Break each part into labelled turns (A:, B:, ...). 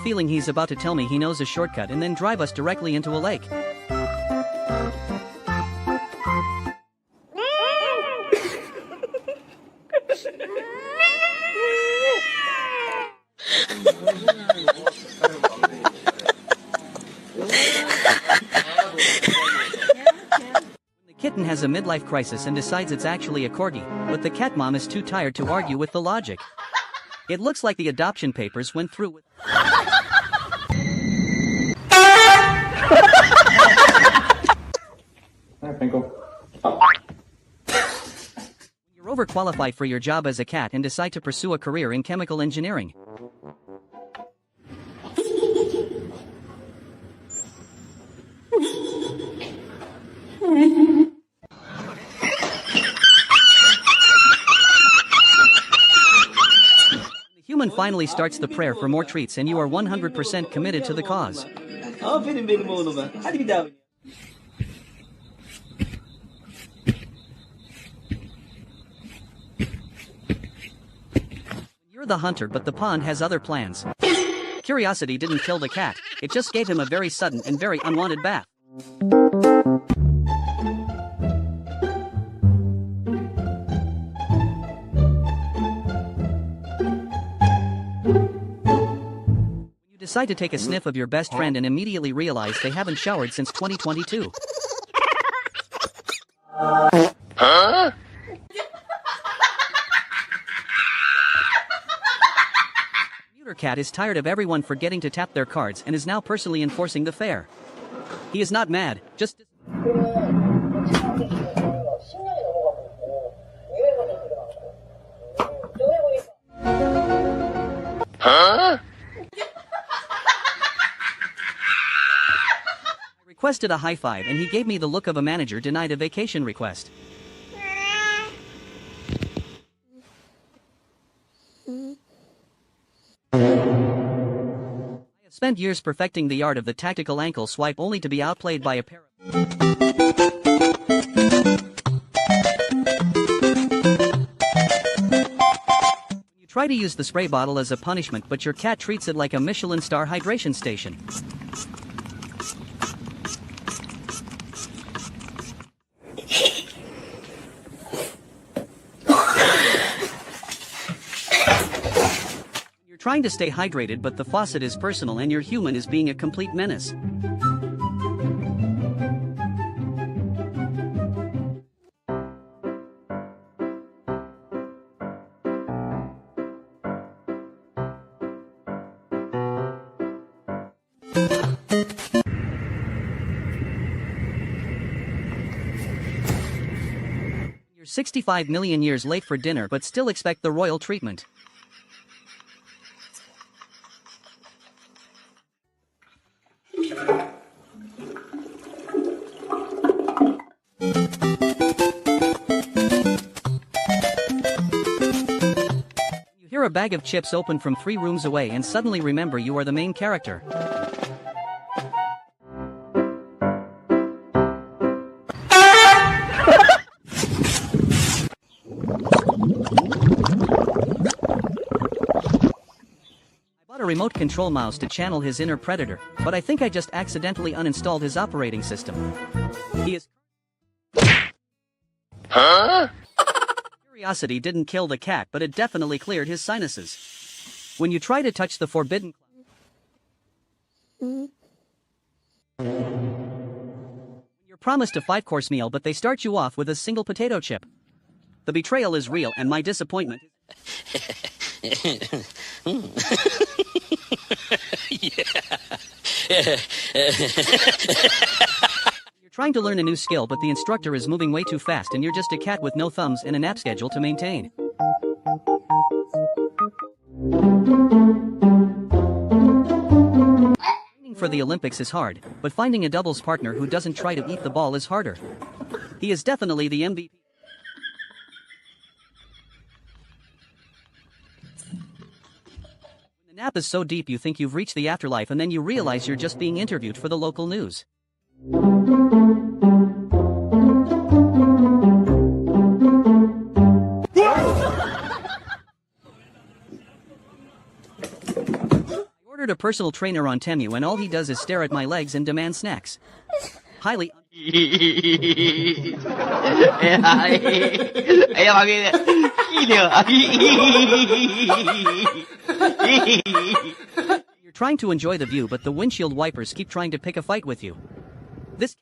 A: feeling he's about to tell me he knows a shortcut and then drive us directly into a lake. The kitten has a midlife crisis and decides it's actually a corgi, but the cat mom is too tired to argue with the logic. It looks like the adoption papers went through with... You're overqualified for your job as a cat and decide to pursue a career in chemical engineering. The human finally starts the prayer for more treats and you are 100% committed to the cause. You're the hunter, but the pond has other plans. Curiosity didn't kill the cat, it just gave him a very sudden and very unwanted bath. You decide to take a sniff of your best friend and immediately realize they haven't showered since 2022. Huh? Commuter cat is tired of everyone forgetting to tap their cards and is now personally enforcing the fare. He is not mad, just... Huh? I requested a high five and he gave me the look of a manager denied a vacation request. I have spent years perfecting the art of the tactical ankle swipe only to be outplayed by a pair of... You try to use the spray bottle as a punishment, but your cat treats it like a Michelin star hydration station. You're trying to stay hydrated, but the faucet is personal and your human is being a complete menace. You're 65 million years late for dinner but still expect the royal treatment. You hear a bag of chips open from 3 rooms away and suddenly remember you are the main character. A remote control mouse to channel his inner predator, but I think I just accidentally uninstalled his operating system. He is... Huh? Curiosity didn't kill the cat, but it definitely cleared his sinuses. When you try to touch the forbidden... You're promised a 5-course meal, but they start you off with a single potato chip. The betrayal is real and my disappointment... You're trying to learn a new skill, but the instructor is moving way too fast and you're just a cat with no thumbs and a nap schedule to maintain. Training for the Olympics is hard, but finding a doubles partner who doesn't try to eat the ball is harder. He is definitely the MVP. The nap is so deep you think you've reached the afterlife and then you realize you're just being interviewed for the local news. I ordered a personal trainer on Temu and all he does is stare at my legs and demand snacks. Highly You're trying to enjoy the view, but the windshield wipers keep trying to pick a fight with you. This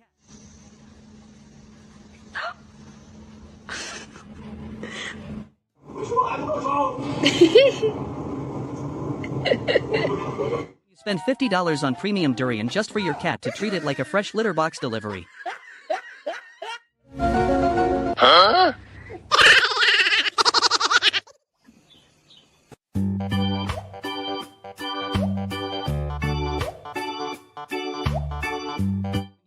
A: You spend $50 on premium durian just for your cat to treat it like a fresh litter box delivery.
B: Huh?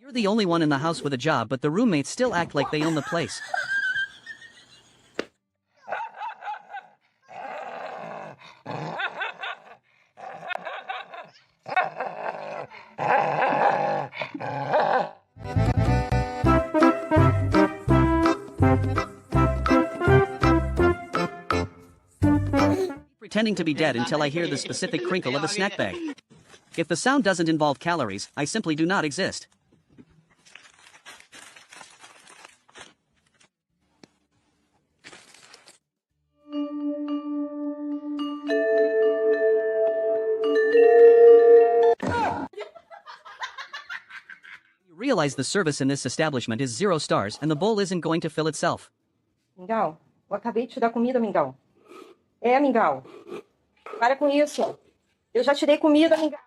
A: You're the only one in the house with a job, but the roommates still act like they own the place. Pretending to be dead until I hear the specific crinkle of a snack bag. If the sound doesn't involve calories, I simply do not exist. You realize the service in this establishment is 0 stars and the bowl isn't going to fill itself.
C: Mingau, eu acabei de te dar comida, Mingau. É, Mingau. Para com isso. Eu já te dei comida, Mingau.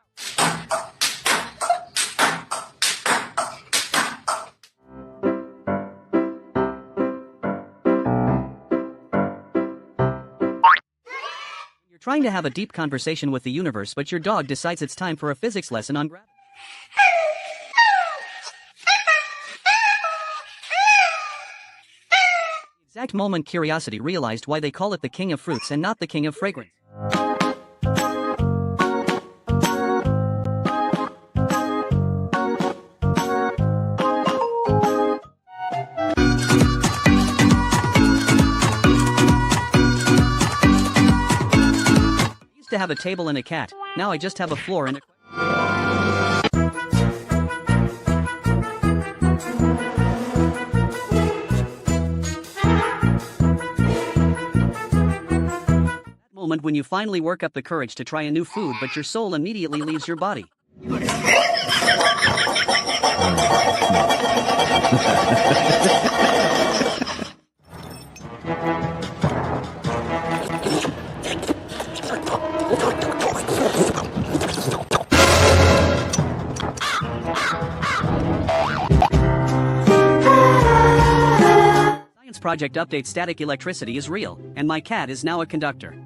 A: You're trying to have a deep conversation with the universe, but your dog decides it's time for a physics lesson on gravity. The exact moment curiosity realized why they call it the king of fruits and not the king of fragrance. I used to have a table and a cat, now I just have a floor and a... Moment when you finally work up the courage to try a new food, but your soul immediately leaves your body. Science project update: static electricity is real, and my cat is now a conductor.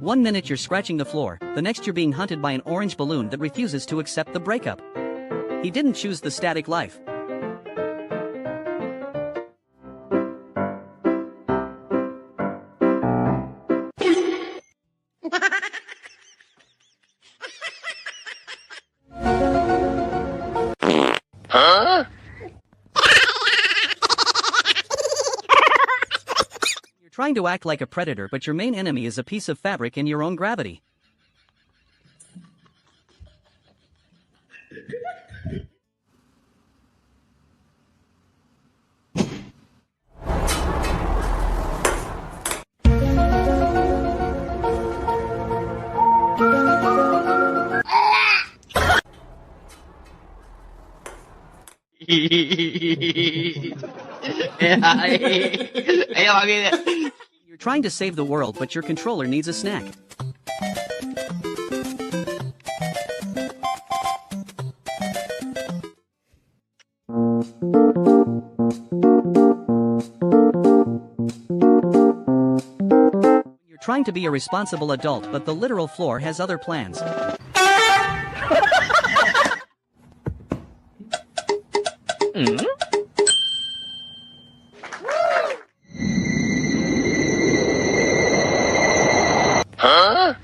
A: 1 minute you're scratching the floor, the next you're being hunted by an orange balloon that refuses to accept the breakup. He didn't choose the static life.
B: Huh?
A: Trying to act like a predator, but your main enemy is a piece of fabric in your own gravity. You're trying to save the world, but your controller needs a snack. You're trying to be a responsible adult, but the literal floor has other plans.
B: Huh?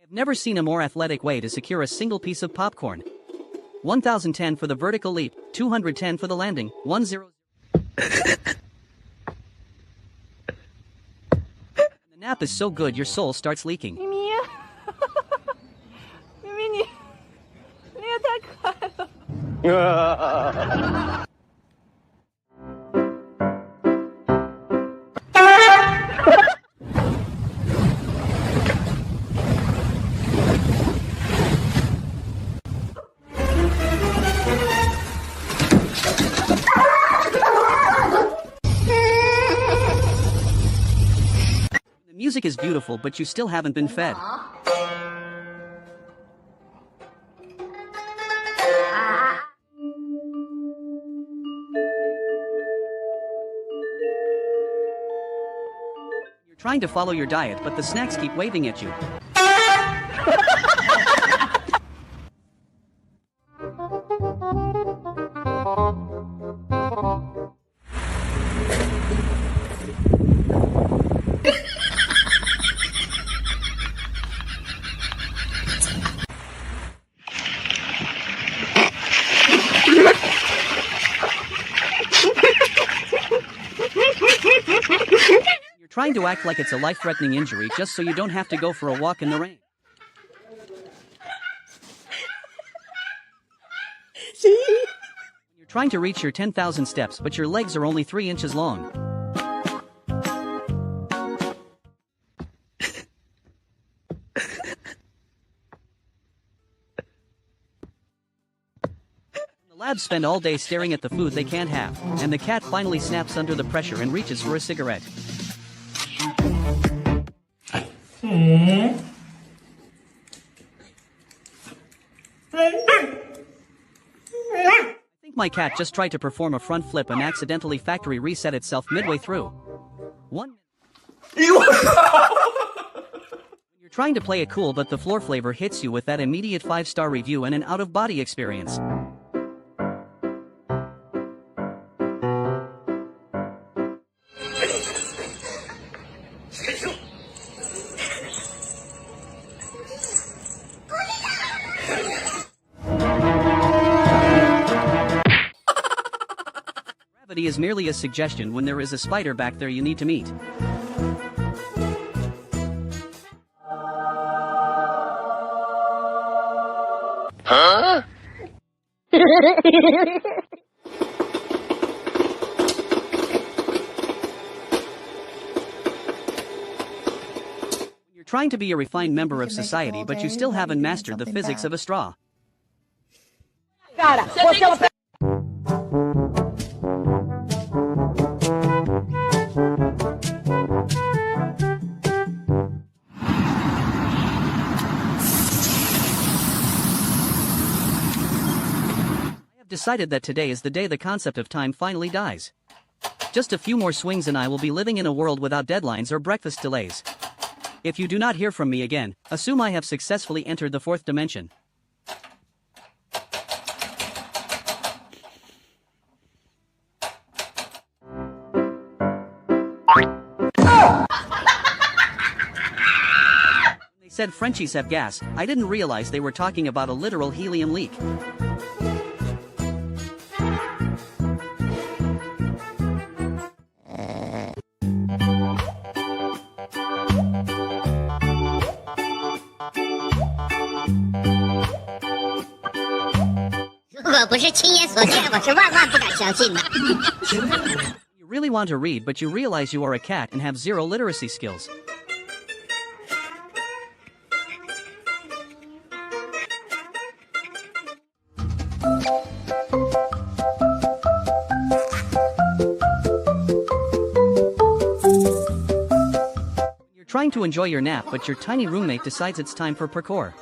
A: I've never seen a more athletic way to secure a single piece of popcorn. 1010 for the vertical leap, 210 for the landing, 10. The nap is so good your soul starts leaking.
D: 咪咪，咪咪你也太可爱了。
A: The music is beautiful, but you still haven't been fed. You're trying to follow your diet, but the snacks keep waving at you. You're trying to act like it's a life-threatening injury just so you don't have to go for a walk in the rain. You're trying to reach your 10,000 steps, but your legs are only 3 inches long. The labs spend all day staring at the food they can't have, and the cat finally snaps under the pressure and reaches for a cigarette. I think my cat just tried to perform a front flip and accidentally factory reset itself midway through. 1 minute. You're trying to play it cool, but the floor flavor hits you with that immediate 5-star review and an out-of-body experience. Gravity is merely a suggestion when there is a spider back there you need to meet.
B: Huh?
A: You're trying to be a refined member of society, but you still haven't mastered the physics of a straw.
C: Cara, você é uma...
A: I have decided that today is the day the concept of time finally dies. Just a few more swings and I will be living in a world without deadlines or breakfast delays. If you do not hear from me again, assume I have successfully entered the 4th dimension. They said Frenchies have gas. I didn't realize they were talking about a literal helium leak. You really want to read, but you realize you are a cat and have 0 literacy skills. You're trying to enjoy your nap, but your tiny roommate decides it's time for parkour.